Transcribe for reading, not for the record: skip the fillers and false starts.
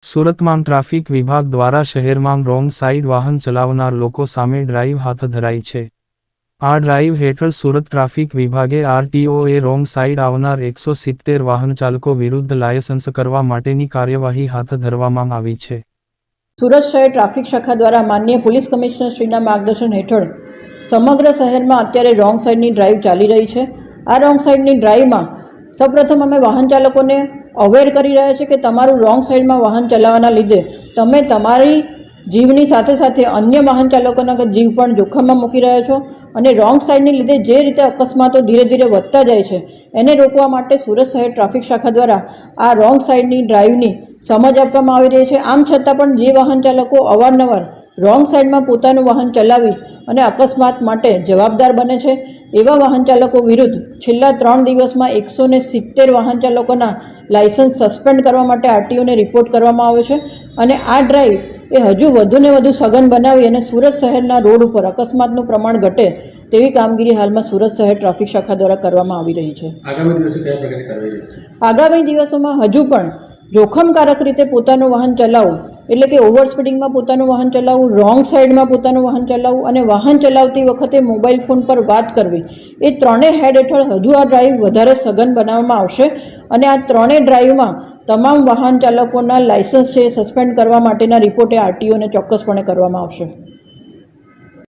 સુરતમાં ટ્રાફિક વિભાગ દ્વારા શહેરમાં રોંગ સાઇડ વાહન ચલાવનાર લોકો સામે ડ્રાઇવ હાથ ધરાઈ છે. આ ડ્રાઇવ હેઠળ સુરત ટ્રાફિક વિભાગે આરટીઓએ રોંગ સાઇડ આવનાર 170 વાહન ચાલકો વિરુદ્ધ લાયસન્સ કરવા માટેની કાર્યવાહી હાથ ધરવામાં આવી છે. સુરત શહેર ટ્રાફિક શાખા દ્વારા માનનીય પોલીસ કમિશનર શ્રીના માર્ગદર્શન હેઠળ સમગ્ર શહેરમાં અત્યારે રોંગ સાઇડની ડ્રાઇવ ચાલી રહી છે. આ રોંગ સાઇડની ડ્રાઇવમાં સૌપ્રથમ અમે વાહન ચાલકોને અવેર કરી રહ્યા છે કે તમારું રોંગ સાઇડમાં વાહન ચલાવવાના લીધે તમે તમારી જીવની સાથે સાથે અન્ય વાહન ચાલકોના જીવ પણ જોખમમાં મૂકી રહ્યા છો અને રોંગ સાઇડની લીધે જે રીતે અકસ્માતો ધીરે ધીરે વધતા જાય છે એને રોકવા માટે સુરત શહેર ટ્રાફિક શાખા દ્વારા આ રોંગ સાઇડની ડ્રાઇવની સમજ આપવામાં આવી રહી છે. આમ છતાં પણ જે વાહન ચાલકો અવારનવાર રોંગ સાઇડમાં પોતાનું વાહન ચલાવી અને અકસ્માત માટે જવાબદાર બને છે એવા વાહન ચાલકો વિરુદ્ધ છેલ્લા 3 દિવસમાં 170 વાહન ચાલકોના લાયસન્સ સસ્પેન્ડ કરવા માટે આરટીઓને રિપોર્ટ કરવામાં આવ્યો છે અને આ ડ્રાઇવ એ હજુ વધુને વધુ સઘન બનાવી અને સુરત શહેરના રોડ ઉપર અકસ્માતનું પ્રમાણ ઘટે તેવી કામગીરી હાલમાં સુરત શહેર ટ્રાફિક શાખા દ્વારા કરવામાં આવી રહી છે. આગામી દિવસોમાં હજુ પણ જોખમકારક રીતે પોતાનું વાહન ચલાવવું એટલે કે ઓવર સ્પીડિંગમાં પોતાનું વાહન ચલાવવું, રોંગ સાઇડમાં પોતાનું વાહન ચલાવવું અને વાહન ચલાવતી વખતે મોબાઈલ ફોન પર વાત કરવી એ ત્રણેય હેડ હેઠળ હજુ આ ડ્રાઇવ વધારે સઘન બનાવવામાં આવશે અને આ ત્રણેય ડ્રાઇવમાં તમામ વાહન ચાલકોના લાયસન્સ છે સસ્પેન્ડ કરવા માટેના રિપોર્ટે આરટીઓને ચોક્કસપણે કરવામાં આવશે.